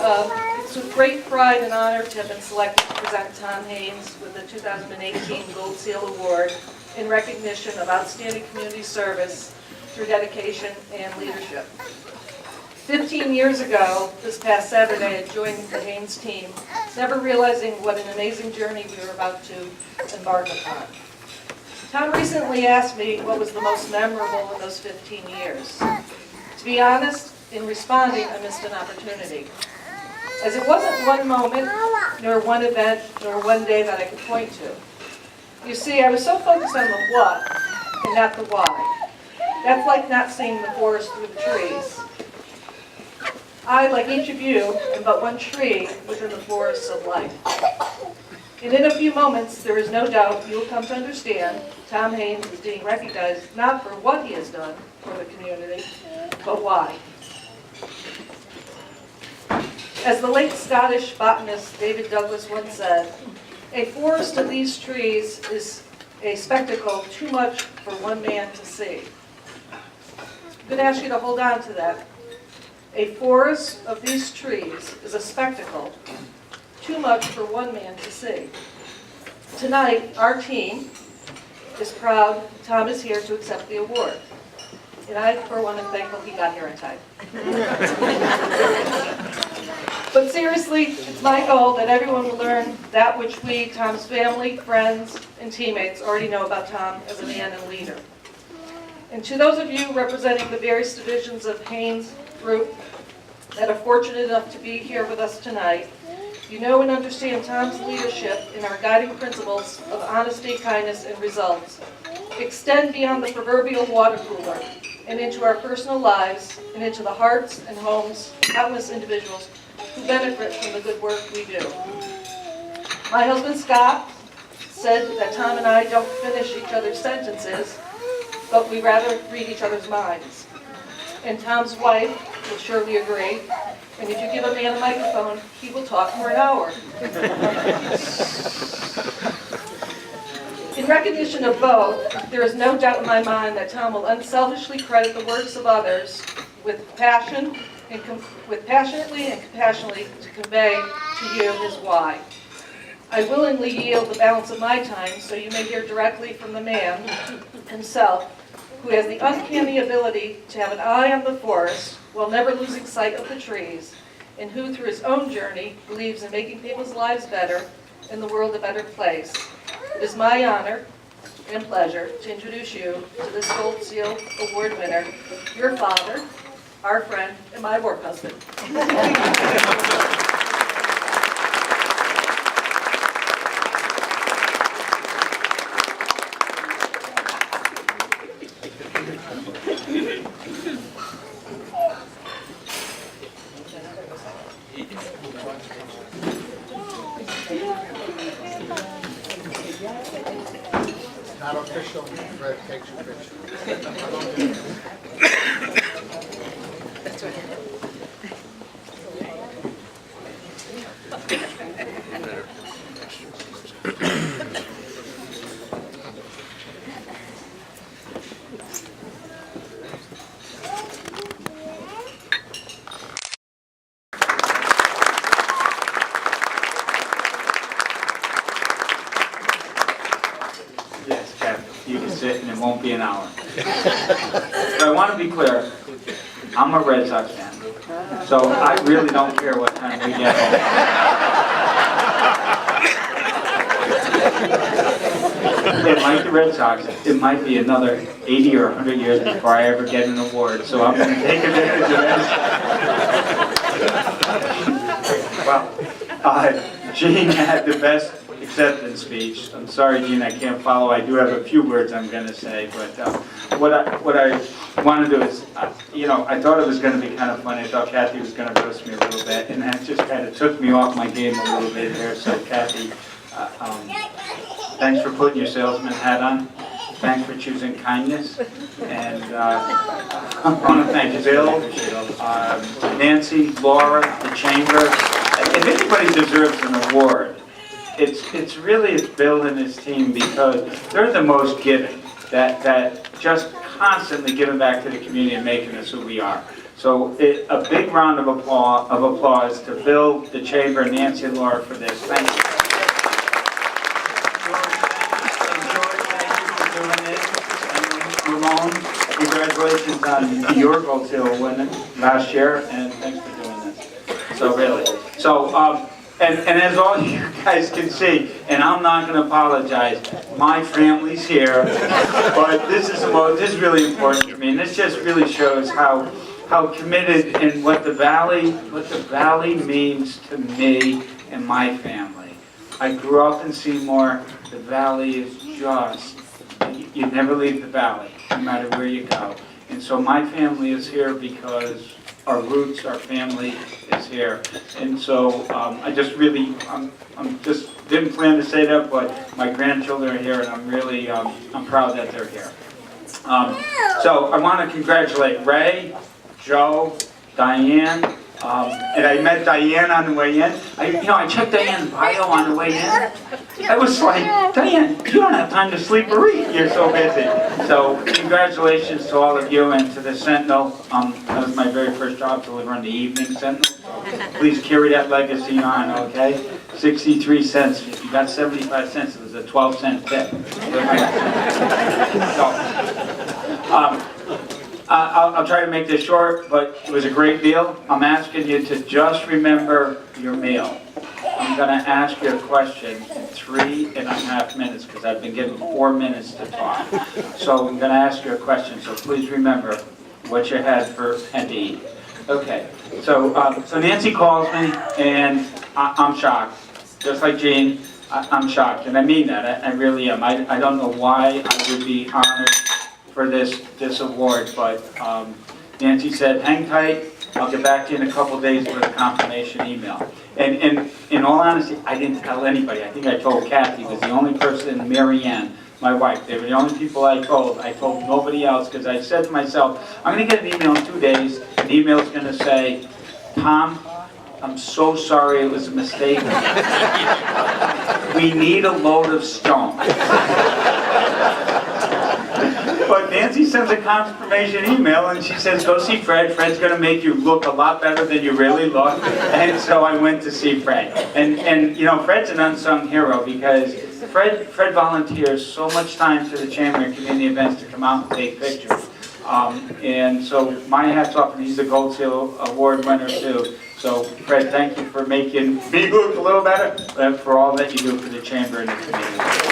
It's with great pride and honor to have been selected to present Tom Haynes with the 2018 Gold Seal Award in recognition of outstanding community service through dedication and leadership. 15 years ago, this past Saturday, I joined the Haynes team, never realizing what an amazing journey we were about to embark upon. Tom recently asked me what was the most memorable in those 15 years. To be honest, in responding, I missed an opportunity. As it wasn't one moment, nor one event, nor one day that I could point to. You see, I was so focused on the what and not the why. That's like not seeing the forest through the trees. I, like each of you, am but one tree within the forests of life. And in a few moments, there is no doubt you will come to understand Tom Haynes is being recognized not for what he has done for the community, but why. As the late Scottish botanist David Douglas once said, a forest of these trees is a spectacle too much for one man to see. I'm going to ask you to hold on to that. A forest of these trees is a spectacle too much for one man to see. Tonight, our team is proud Tom is here to accept the award. And I, for one, am thankful he got here in time. But seriously, it's my goal that everyone will learn that which we, Tom's family, friends, and teammates already know about Tom as a man and leader. And to those of you representing the various divisions of Haynes Group that are fortunate enough to be here with us tonight, you know and understand Tom's leadership in our guiding principles of honesty, kindness, and results extend beyond the proverbial water cooler and into our personal lives and into the hearts and homes of countless individuals who benefit from the good work we do. My husband Scott said that Tom and I don't finish each other's sentences, but we rather read each other's minds. And Tom's wife will surely agree. And if you give a man a microphone, he will talk for an hour. In recognition of both, there is no doubt in my mind that Tom will unselfishly credit the works of others with passion and passionately and compassionately to convey to you his why. I willingly yield the balance of my time so you may hear directly from the man himself, who has the uncanny ability to have an eye on the forest while never losing sight of the trees, and who through his own journey believes in making people's lives better and the world a better place. It is my honor and pleasure to introduce you to this Gold Seal Award winner, your father, our friend, and my work husband. Not official, Fred takes your picture. That's right. Yes, Captain, you can sit and it won't be an hour. But I want to be clear, I'm a Red Sox fan, so I really don't care what time we get home. And like the Red Sox, it might be another 80 or 100 years before I ever get an award, so I'm going to take advantage of this. Well, Gene had the best acceptance speech. I'm sorry, Gene, I can't follow. I do have a few words I'm going to say, but what I want to do is, I thought it was going to be kind of funny. I thought Kathy was going to roast me a little bit, and that just kind of took me off my game a little bit there. So, Kathy, thanks for putting your salesman hat on. Thanks for choosing kindness. And I want to thank Bill, Nancy, Laura, the Chamber. If anybody deserves an award, it's really Bill and his team, because they're the most giving, that just constantly giving back to the community and making us who we are. So a big round of applause to Bill, the Chamber, Nancy, and Laura for this. Thank you. And George, thank you for doing this. And Ramon, congratulations on your Gold Seal win last year, and thanks for doing this. So really. So, and as all you guys can see, and I'm not going to apologize, my family's here, but this is really important to me, and this just really shows how committed and what the valley means to me and my family. I grew up in Seymour. The valley is just, you never leave the valley, no matter where you go. And so my family is here because our roots, our family is here. And so I just really, I'm just didn't plan to say that, but my grandchildren are here, and I'm really, I'm proud that they're here. So I want to congratulate Ray, Joe, Diane, and I met Diane on the way in. I checked Diane's bio on the way in. I was like, Diane, you don't have time to sleep or eat. You're so busy. So congratulations to all of you and to the Sentinel. That was my very first job, delivering the evening Sentinel. So please carry that legacy on, okay? 63 cents. If you got 75 cents, it was a 12-cent tip. I'll try to make this short, but it was a great meal. I'm asking you to just remember your meal. I'm going to ask you a question in 3.5 minutes because I've been given 4 minutes to talk. So I'm going to ask you a question, so please remember what you had to eat. Okay, so Nancy calls me, and I'm shocked. Just like Jean, I'm shocked, and I mean that. I really am. I don't know why I would be honored for this award, but Nancy said, hang tight, I'll get back to you in a couple days with a confirmation email. And in all honesty, I didn't tell anybody. I think I told Kathy, was the only person, and Mary Ann, my wife. They were the only people I told. I told nobody else because I said to myself, I'm going to get an email in 2 days. The email is going to say, Tom, I'm so sorry, it was a mistake. We need a load of stone. But Nancy sends a confirmation email and she says, go see Fred. Fred's going to make you look a lot better than you really look. And so I went to see Fred. And you know, Fred's an unsung hero because Fred volunteers so much time to the Chamber and community events to come out and take pictures. And so my hat's off, and he's a Gold Seal Award winner too. So Fred, thank you for making me look a little better, but for all that you do for the Chamber and the community.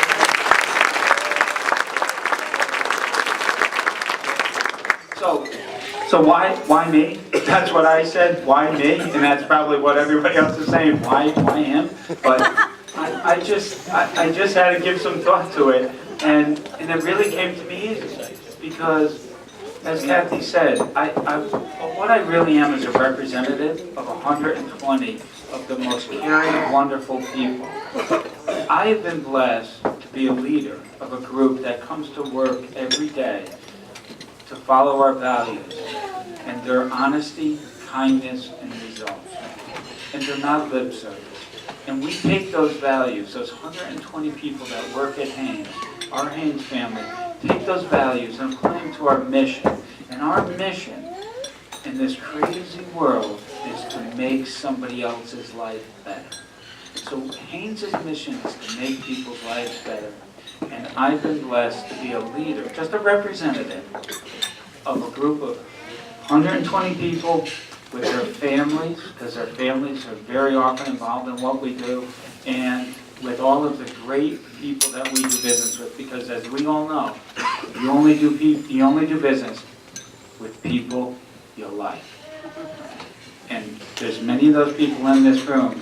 So why me? That's what I said, why me? And that's probably what everybody else is saying, why him? But I just had to give some thought to it, and it really came to me easy, because as Kathy said, what I really am is a representative of 120 of the most caring, wonderful people. I have been blessed to be a leader of a group that comes to work every day to follow our values, and their honesty, kindness, and results. And they're not lip service. And we take those values, those 120 people that work at Haynes, our Haynes family, take those values and apply them to our mission. And our mission in this crazy world is to make somebody else's life better. So Haynes' mission is to make people's lives better. And I've been blessed to be a leader, just a representative of a group of 120 people with their families, because their families are very often involved in what we do, and with all of the great people that we do business with, because as we all know, you only do business with people you like. And there's many of those people in this room,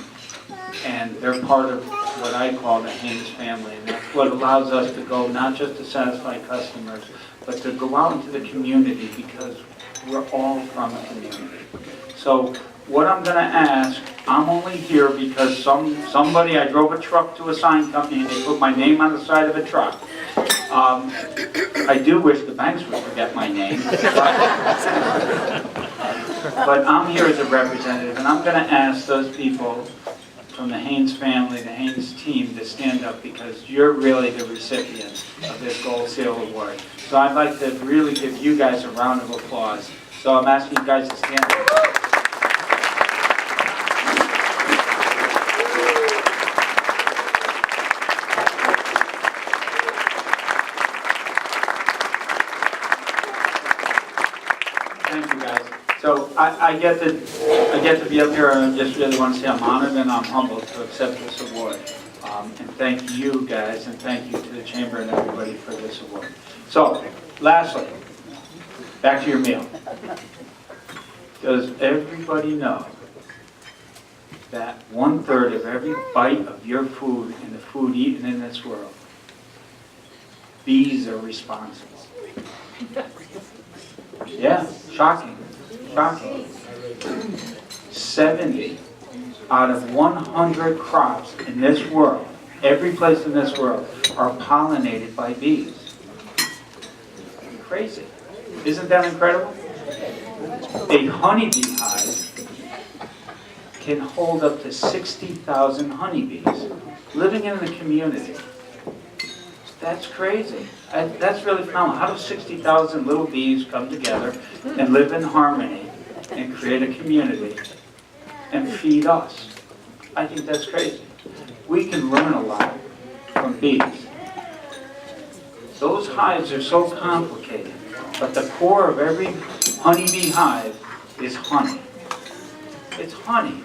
and they're part of what I call the Haynes family, and that's what allows us to go not just to satisfy customers, but to go out into the community, because we're all from a community. So what I'm going to ask, I'm only here because somebody, I drove a truck to a sign company and they put my name on the side of a truck. I do wish the banks would forget my name, but I'm here as a representative, and I'm going to ask those people from the Haynes family, the Haynes team, to stand up, because you're really the recipients of this Gold Seal Award. So I'd like to really give you guys a round of applause So I'm asking you guys to stand up. Thank you, guys. So I get to be up here, and I just really want to say I'm honored and I'm humbled to accept this award. And thank you guys, and thank you to the Chamber and everybody for this award. So, lastly, back to your meal. Does everybody know that 1/3 of every bite of your food and the food eaten in this world, bees are responsible? Yeah, shocking, shocking. 70 out of 100 crops in this world, every place in this world, are pollinated by bees. Crazy. Isn't that incredible? A honeybee hive can hold up to 60,000 honeybees living in the community. That's crazy. That's really phenomenal. How do 60,000 little bees come together and live in harmony and create a community and feed us? I think that's crazy. We can learn a lot from bees. Those hives are so complicated, but the core of every honeybee hive is honey. It's honey.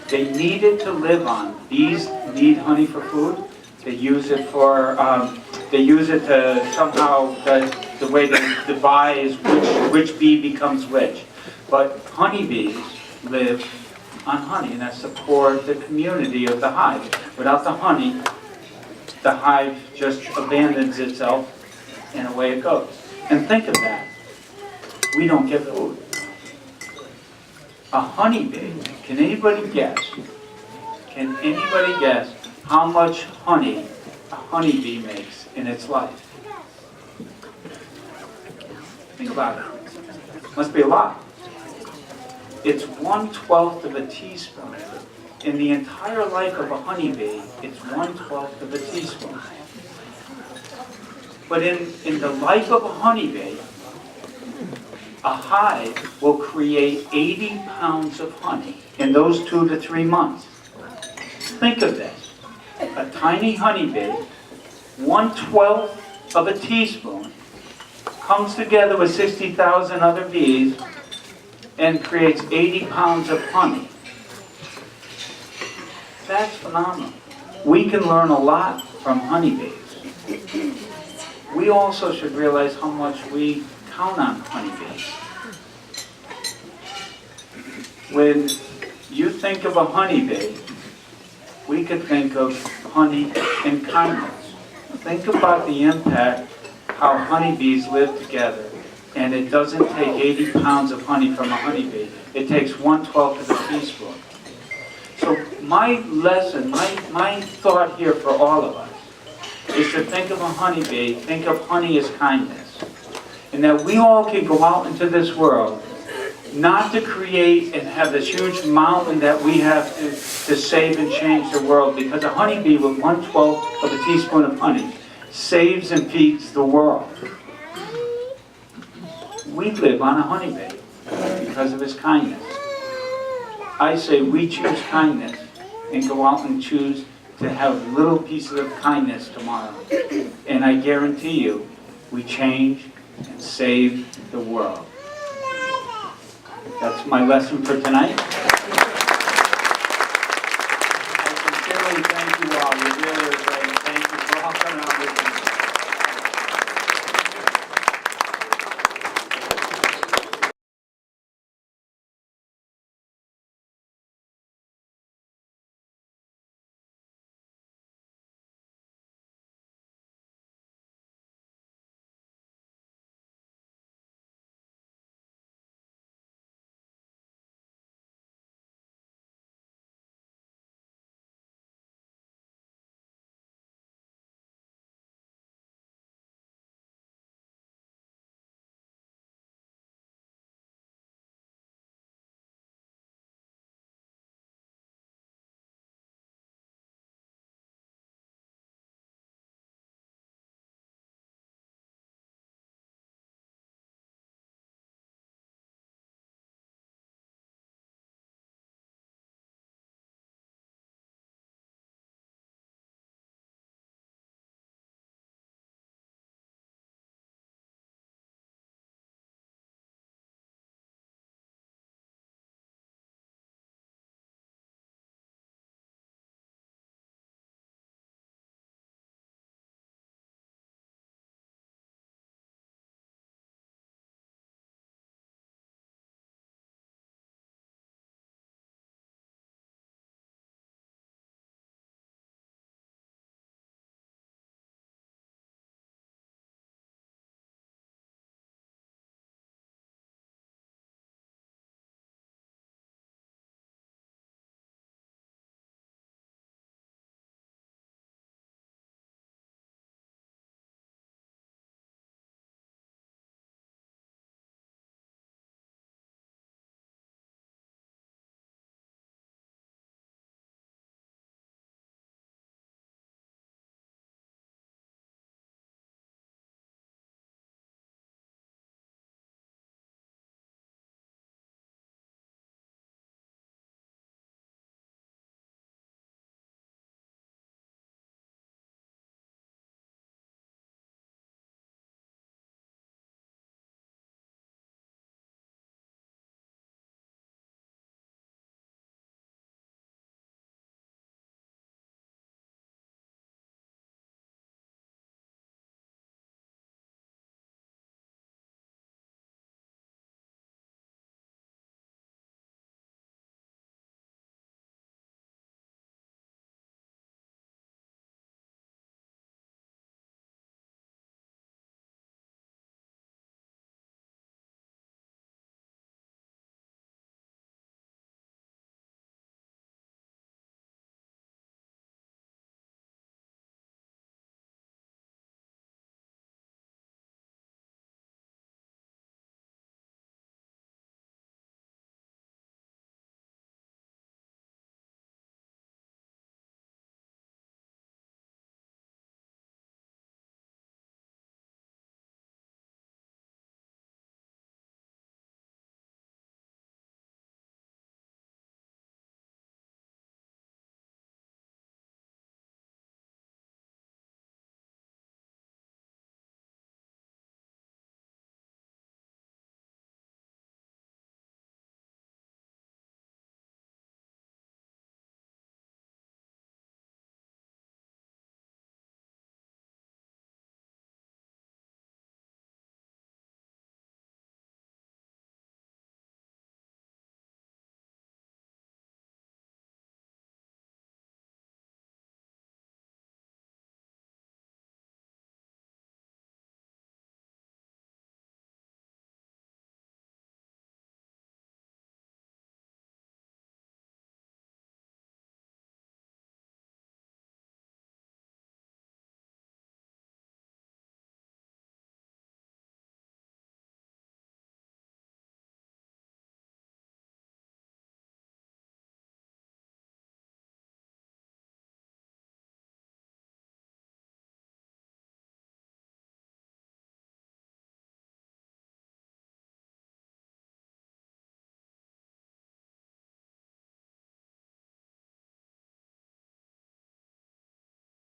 They need it to live on. Bees need honey for food. They use it for, they use it to somehow, the way they devise which bee becomes which. But honeybees live on honey, and that's the core of the community of the hive. Without the honey, the hive just abandons itself, and away it goes. And think of that. We don't get food. A honeybee, can anybody guess how much honey a honeybee makes in its life? Think about it. Must be a lot. It's 1/12 of a teaspoon. In the entire life of a honeybee, it's 1/12 of a teaspoon. But in the life of a honeybee, a hive will create 80 pounds of honey in those 2 to 3 months. Think of this. A tiny honeybee, 1/12 of a teaspoon, comes together with 60,000 other bees and creates 80 pounds of honey. That's phenomenal. We can learn a lot from honeybees. We also should realize how much we count on honeybees. When you think of a honeybee, we could think of honey and kindness. Think about the impact how honeybees live together. And it doesn't take 80 pounds of honey from a honeybee. It takes 1/12 of a teaspoon. So my lesson, my thought here for all of us is to think of a honeybee, think of honey as kindness. And that we all can go out into this world, not to create and have this huge mountain that we have to save and change the world, because a honeybee with 1/12 of a teaspoon of honey saves and feeds the world. We live on a honeybee because of his kindness. I say we choose kindness and go out and choose to have little pieces of kindness tomorrow. And I guarantee you, we change and save the world. That's my lesson for tonight.